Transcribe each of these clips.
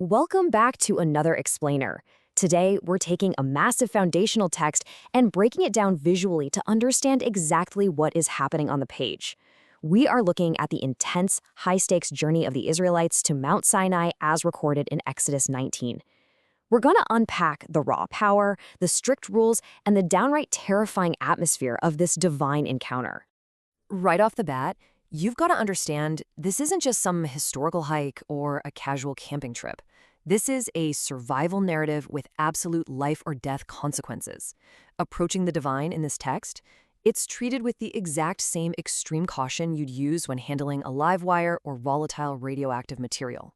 Welcome back to another explainer. Today, we're taking a massive foundational text and breaking it down visually to understand exactly what is happening on the page. We are looking at the intense, high-stakes journey of the Israelites to Mount Sinai as recorded in Exodus 19. We're going to unpack the raw power, the strict rules, and the downright terrifying atmosphere of this divine encounter. Right off the bat, you've got to understand this isn't just some historical hike or a casual camping trip. This is a survival narrative with absolute life or death consequences. Approaching the divine in this text, it's treated with the exact same extreme caution you'd use when handling a live wire or volatile radioactive material.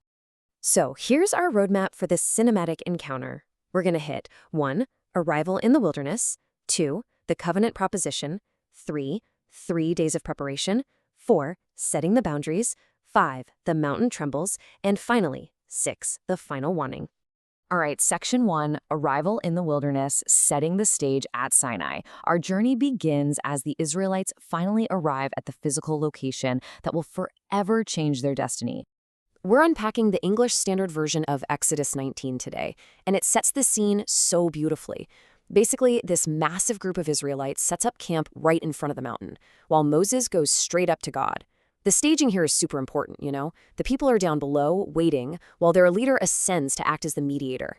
So here's our roadmap for this cinematic encounter. We're going to hit 1. Arrival in the wilderness, 2. The covenant proposition, 3. 3 days of preparation, 4. Setting the boundaries, 5. The mountain trembles, and finally, 6. The final warning. All right, Section 1, Arrival in the Wilderness, setting the stage at Sinai. Our journey begins as the Israelites finally arrive at the physical location that will forever change their destiny. We're unpacking the English Standard Version of Exodus 19 today, and it sets the scene so beautifully. Basically, this massive group of Israelites sets up camp right in front of the mountain, while Moses goes straight up to God. The staging here is super important, you know? The people are down below, waiting, while their leader ascends to act as the mediator.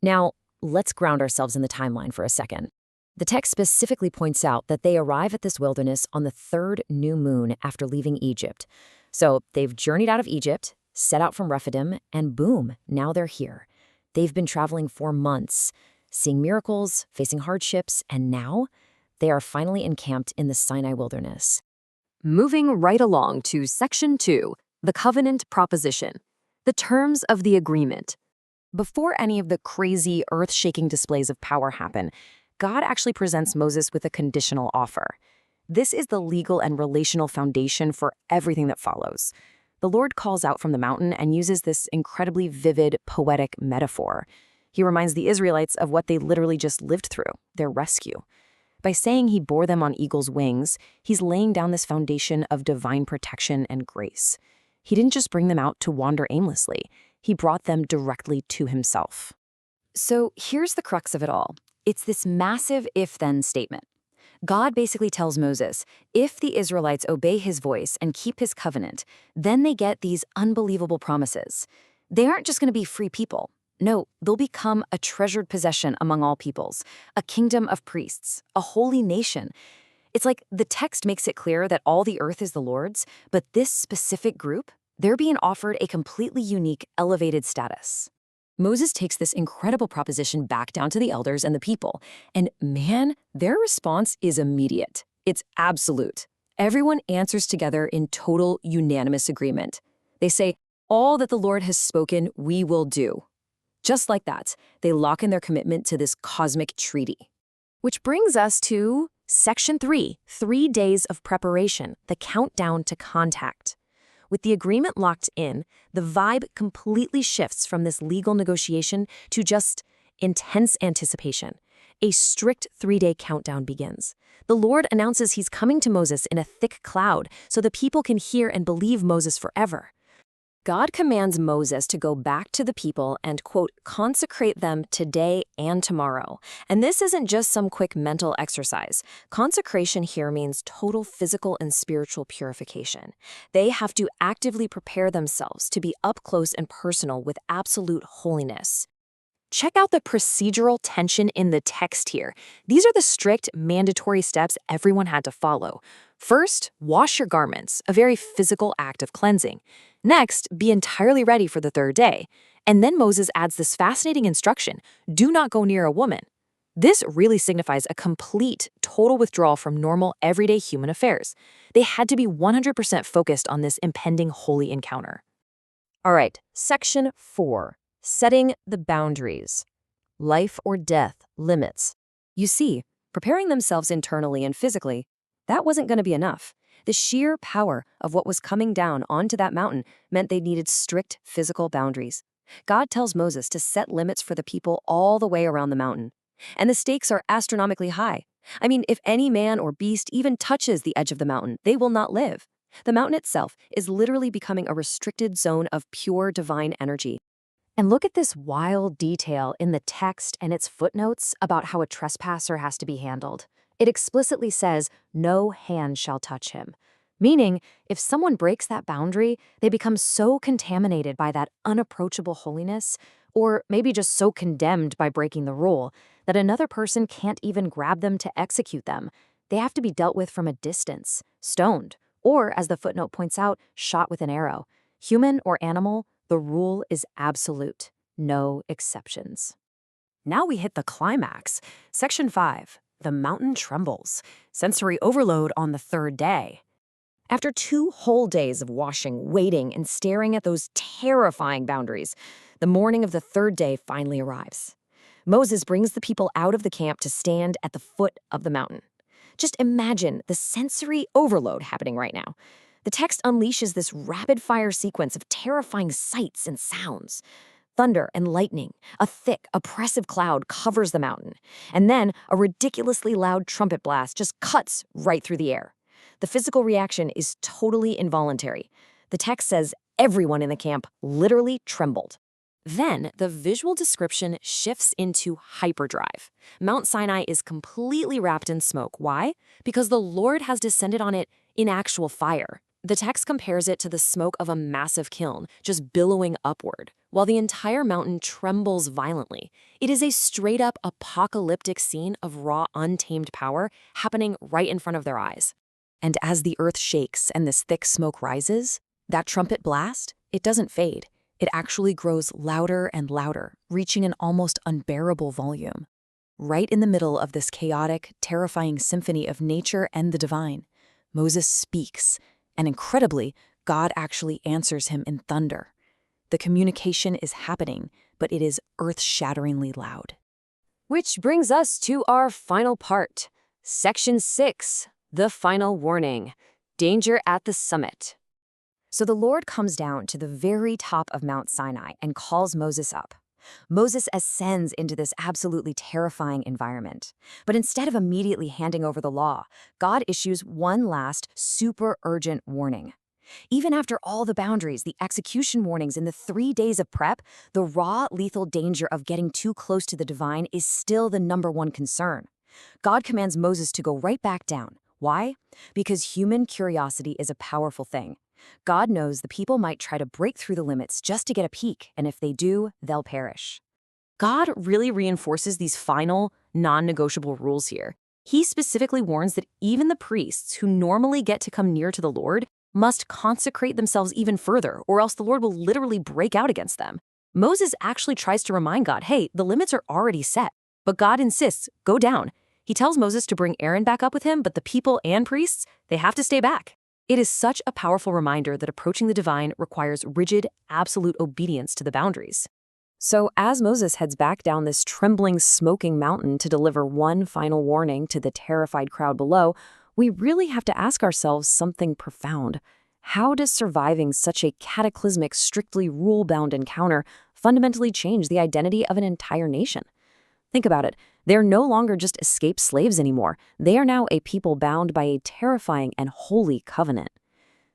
Now, let's ground ourselves in the timeline for a second. The text specifically points out that they arrive at this wilderness on the 3rd new moon after leaving Egypt. So they've journeyed out of Egypt, set out from Rephidim, and boom, now they're here. They've been traveling for months, seeing miracles, facing hardships, and now they are finally encamped in the Sinai wilderness. Moving right along to Section 2, the covenant proposition, the terms of the agreement. Before any of the crazy, earth-shaking displays of power happen, God actually presents Moses with a conditional offer. This is the legal and relational foundation for everything that follows. The Lord calls out from the mountain and uses this incredibly vivid, poetic metaphor. He reminds the Israelites of what they literally just lived through, their rescue. By saying he bore them on eagle's wings, he's laying down this foundation of divine protection and grace. He didn't just bring them out to wander aimlessly. He brought them directly to himself. So here's the crux of it all. It's this massive if-then statement. God basically tells Moses, if the Israelites obey his voice and keep his covenant, then they get these unbelievable promises. They aren't just going to be free people. No, they'll become a treasured possession among all peoples, a kingdom of priests, a holy nation. It's like the text makes it clear that all the earth is the Lord's, but this specific group, they're being offered a completely unique, elevated status. Moses takes this incredible proposition back down to the elders and the people, and man, their response is immediate. It's absolute. Everyone answers together in total, unanimous agreement. They say, all that the Lord has spoken, we will do. Just like that, they lock in their commitment to this cosmic treaty. Which brings us to Section 3, 3 days of preparation, the countdown to contact. With the agreement locked in, the vibe completely shifts from this legal negotiation to just intense anticipation. A strict 3-day countdown begins. The Lord announces he's coming to Moses in a thick cloud so the people can hear and believe Moses forever. God commands Moses to go back to the people and, quote, consecrate them today and tomorrow. And this isn't just some quick mental exercise. Consecration here means total physical and spiritual purification. They have to actively prepare themselves to be up close and personal with absolute holiness. Check out the procedural tension in the text here. These are the strict, mandatory steps everyone had to follow. First, wash your garments, a very physical act of cleansing. Next, be entirely ready for the 3rd day. And then Moses adds this fascinating instruction, do not go near a woman. This really signifies a complete, total withdrawal from normal, everyday human affairs. They had to be 100% focused on this impending holy encounter. All right, Section 4. Setting the boundaries. Life or death limits. You see, preparing themselves internally and physically, that wasn't going to be enough. The sheer power of what was coming down onto that mountain meant they needed strict physical boundaries. God tells Moses to set limits for the people all the way around the mountain. And the stakes are astronomically high. I mean, if any man or beast even touches the edge of the mountain, they will not live. The mountain itself is literally becoming a restricted zone of pure divine energy. And look at this wild detail in the text and its footnotes about how a trespasser has to be handled. It explicitly says, "No hand shall touch him." Meaning, if someone breaks that boundary, they become so contaminated by that unapproachable holiness, or maybe just so condemned by breaking the rule, that another person can't even grab them to execute them. They have to be dealt with from a distance, stoned, or, as the footnote points out, shot with an arrow. Human or animal, the rule is absolute. No exceptions. Now we hit the climax. Section 5. The mountain trembles. Sensory overload on the third day. After 2 whole days of washing, waiting, and staring at those terrifying boundaries, the morning of the third day finally arrives. Moses brings the people out of the camp to stand at the foot of the mountain. Just imagine the sensory overload happening right now. The text unleashes this rapid-fire sequence of terrifying sights and sounds. Thunder and lightning, a thick, oppressive cloud covers the mountain, and then a ridiculously loud trumpet blast just cuts right through the air. The physical reaction is totally involuntary. The text says everyone in the camp literally trembled. Then, the visual description shifts into hyperdrive. Mount Sinai is completely wrapped in smoke. Why? Because the Lord has descended on it in actual fire. The text compares it to the smoke of a massive kiln, just billowing upward, while the entire mountain trembles violently. It is a straight-up apocalyptic scene of raw, untamed power happening right in front of their eyes. And as the earth shakes and this thick smoke rises, that trumpet blast, it doesn't fade. It actually grows louder and louder, reaching an almost unbearable volume. Right in the middle of this chaotic, terrifying symphony of nature and the divine, Moses speaks, and incredibly, God actually answers him in thunder. The communication is happening, but it is earth-shatteringly loud. Which brings us to our final part. Section 6, the final warning. Danger at the summit. So the Lord comes down to the very top of Mount Sinai and calls Moses up. Moses ascends into this absolutely terrifying environment. But instead of immediately handing over the law, God issues one last super urgent warning. Even after all the boundaries, the execution warnings, and the 3 days of prep, the raw, lethal danger of getting too close to the divine is still the #1 concern. God commands Moses to go right back down. Why? Because human curiosity is a powerful thing. God knows the people might try to break through the limits just to get a peek, and if they do, they'll perish. God really reinforces these final, non-negotiable rules here. He specifically warns that even the priests who normally get to come near to the Lord must consecrate themselves even further, or else the Lord will literally break out against them. Moses actually tries to remind God, hey, the limits are already set, but God insists, go down. He tells Moses to bring Aaron back up with him, but the people and priests, they have to stay back. It is such a powerful reminder that approaching the divine requires rigid, absolute obedience to the boundaries. So as Moses heads back down this trembling, smoking mountain to deliver one final warning to the terrified crowd below, we really have to ask ourselves something profound. How does surviving such a cataclysmic, strictly rule-bound encounter fundamentally change the identity of an entire nation? Think about it. They're no longer just escaped slaves anymore. They are now a people bound by a terrifying and holy covenant.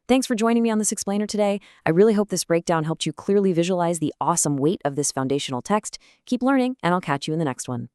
Thanks for joining me on this explainer today. I really hope this breakdown helped you clearly visualize the awesome weight of this foundational text. Keep learning, and I'll catch you in the next one.